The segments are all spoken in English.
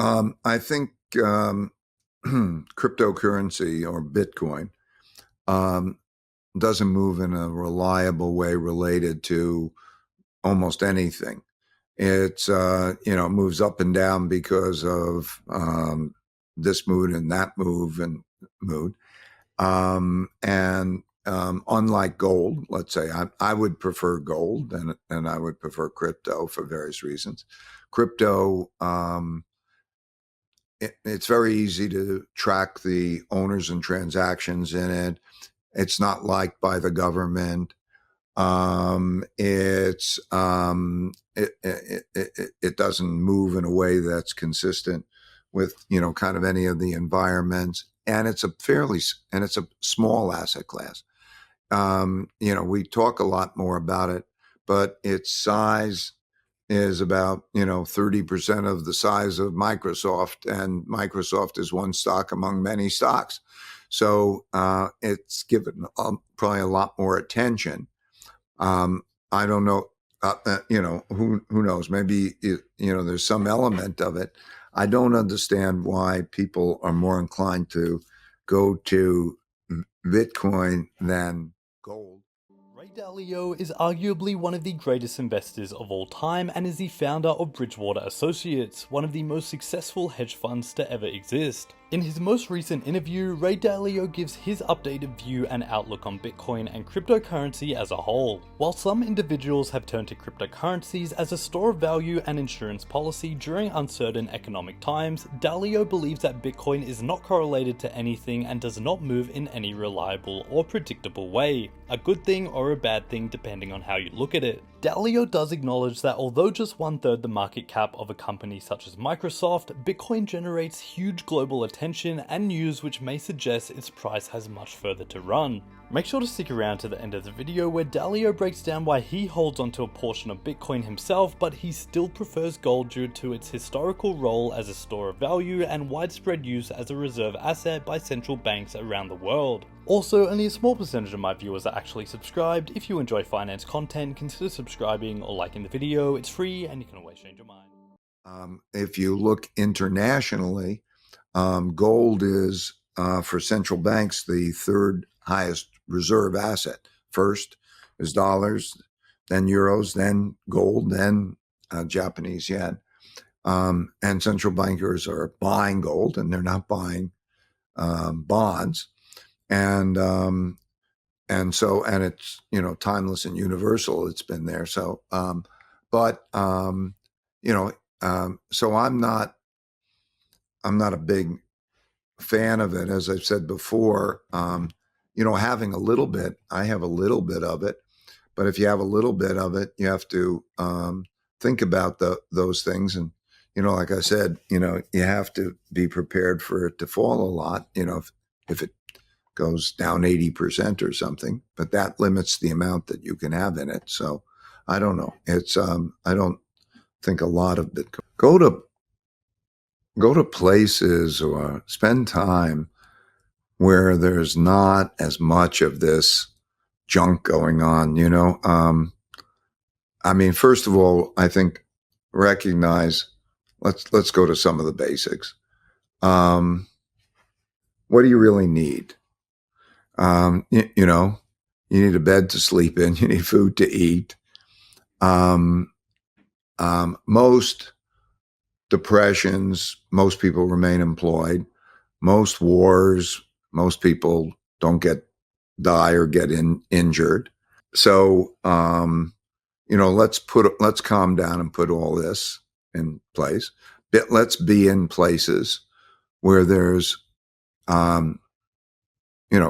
I think cryptocurrency or Bitcoin um, doesn't move in a reliable way related to almost anything. It's moves up and down because of this mood and that mood. Unlike gold, let's say I would prefer gold and I would prefer crypto for various reasons. Crypto, it's very easy to track the owners and transactions in it. It's not liked by the government. It doesn't move in a way that's consistent with kind of any of the environments, and it's a small asset class. We talk a lot more about it, but its size is about 30% of the size of Microsoft, and Microsoft is one stock among many stocks. So it's given probably a lot more attention. I don't know, who knows? Maybe there's some element of it. I don't understand why people are more inclined to go to Bitcoin than gold. Ray Dalio is arguably one of the greatest investors of all time and is the founder of Bridgewater Associates, one of the most successful hedge funds to ever exist. In his most recent interview, Ray Dalio gives his updated view and outlook on Bitcoin and cryptocurrency as a whole. While some individuals have turned to cryptocurrencies as a store of value and insurance policy during uncertain economic times, Dalio believes that Bitcoin is not correlated to anything and does not move in any reliable or predictable way. A good thing or a bad thing depending on how you look at it. Dalio does acknowledge that although just 1/3 the market cap of a company such as Microsoft, Bitcoin generates huge global attention and news which may suggest its price has much further to run. Make sure to stick around to the end of the video where Dalio breaks down why he holds onto a portion of Bitcoin himself, but he still prefers gold due to its historical role as a store of value and widespread use as a reserve asset by central banks around the world. Also, only a small percentage of my viewers are actually subscribed. If you enjoy finance content, consider subscribing or liking the video. It's free and you can always change your mind. If you look internationally, gold is, for central banks, the third highest reserve asset. First is dollars, then euros, then gold, then Japanese yen. And central bankers are buying gold and they're not buying bonds. And it's, timeless and universal. It's been there. So, so I'm not a big fan of it. As I've said before, having a little bit, I have a little bit of it, but if you have a little bit of it, you have to think about those things. And, like I said, you have to be prepared for it to fall a lot, if it goes down 80% or something, but that limits the amount that you can have in it. So I don't know. It's, I don't think a lot of Bitcoin. Go to places or spend time where there's not as much of this junk going on, first of all, I think recognize, let's go to some of the basics. What do you really need? You need a bed to sleep in, you need food to eat. Most depressions, most people remain employed. Most wars, most people don't die or get injured. So, let's calm down and put all this in place. But let's be in places where there's,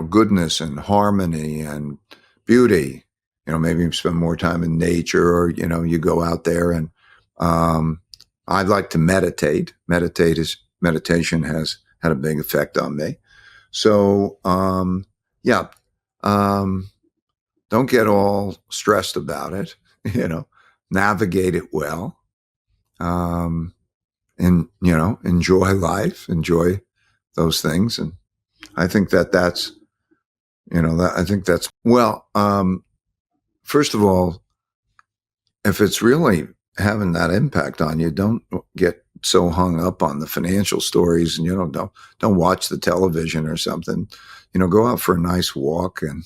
goodness and harmony and beauty. Maybe you spend more time in nature, or, you go out there and, I'd like to meditate. Meditation has had a big effect on me. So, don't get all stressed about it, navigate it well. And, enjoy life, enjoy those things. And I think that's, first of all, if it's really having that impact on you, don't get so hung up on the financial stories, and don't watch the television or something. Go out for a nice walk and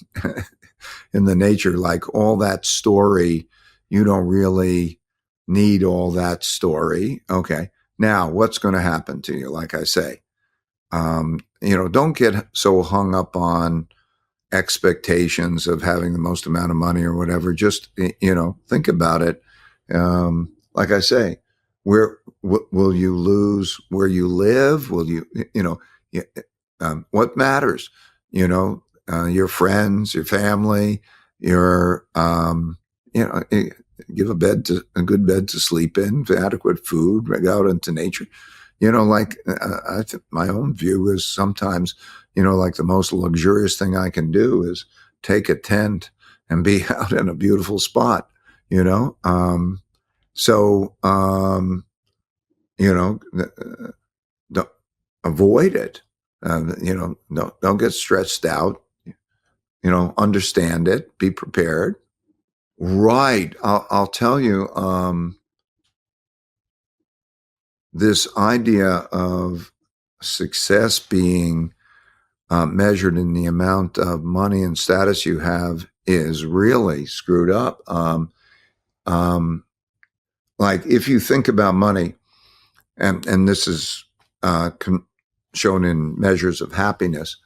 in the nature, like all that story. You don't really need all that story. Okay. Now, what's going to happen to you? Like I say, don't get so hung up on expectations of having the most amount of money or whatever. Just, think about it. Like I say, will you lose where you live? Will you, what matters? Your friends, your family, your, give a good bed to sleep in, adequate food, go out into nature. Like I think my own view is sometimes, like the most luxurious thing I can do is take a tent and be out in a beautiful spot, so, don't avoid it. Don't get stressed out, understand it, be prepared. Right. I'll tell you, this idea of success being measured in the amount of money and status you have is really screwed up. Like if you think about money, and this is shown in measures of happiness,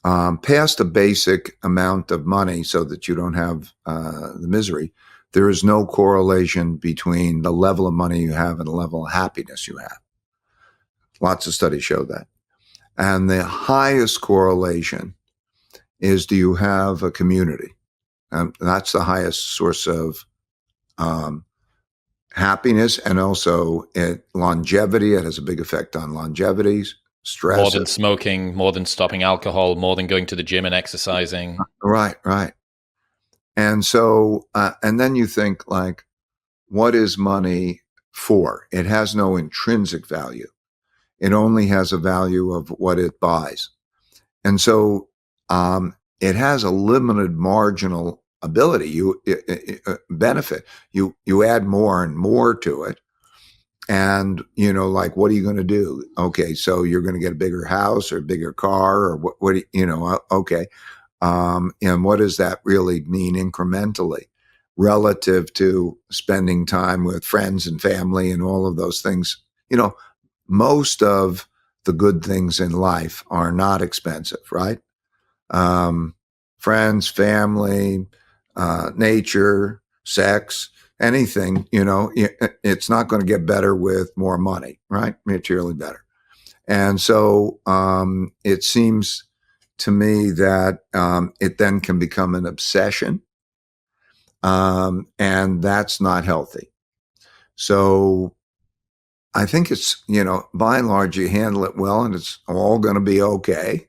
past a basic amount of money so that you don't have the misery, there is no correlation between the level of money you have and the level of happiness you have. Lots of studies show that. And the highest correlation is, do you have a community? That's the highest source of happiness, and also longevity. It has a big effect on longevity, stress. More than smoking, more than stopping alcohol, more than going to the gym and exercising. Right. And so, and then you think, like, what is money for? It has no intrinsic value. It only has a value of what it buys. And so it has a limited marginal ability, benefit. You add more and more to it. And, like, what are you going to do? Okay, so you're going to get a bigger house or a bigger car, or what okay. And what does that really mean incrementally relative to spending time with friends and family and all of those things? Most of the good things in life are not expensive, right? Friends, family, nature, sex, anything, it's not going to get better with more money, right? Materially better. And so it seems to me that it then can become an obsession, and that's not healthy. So I think it's, by and large, you handle it well and it's all going to be okay.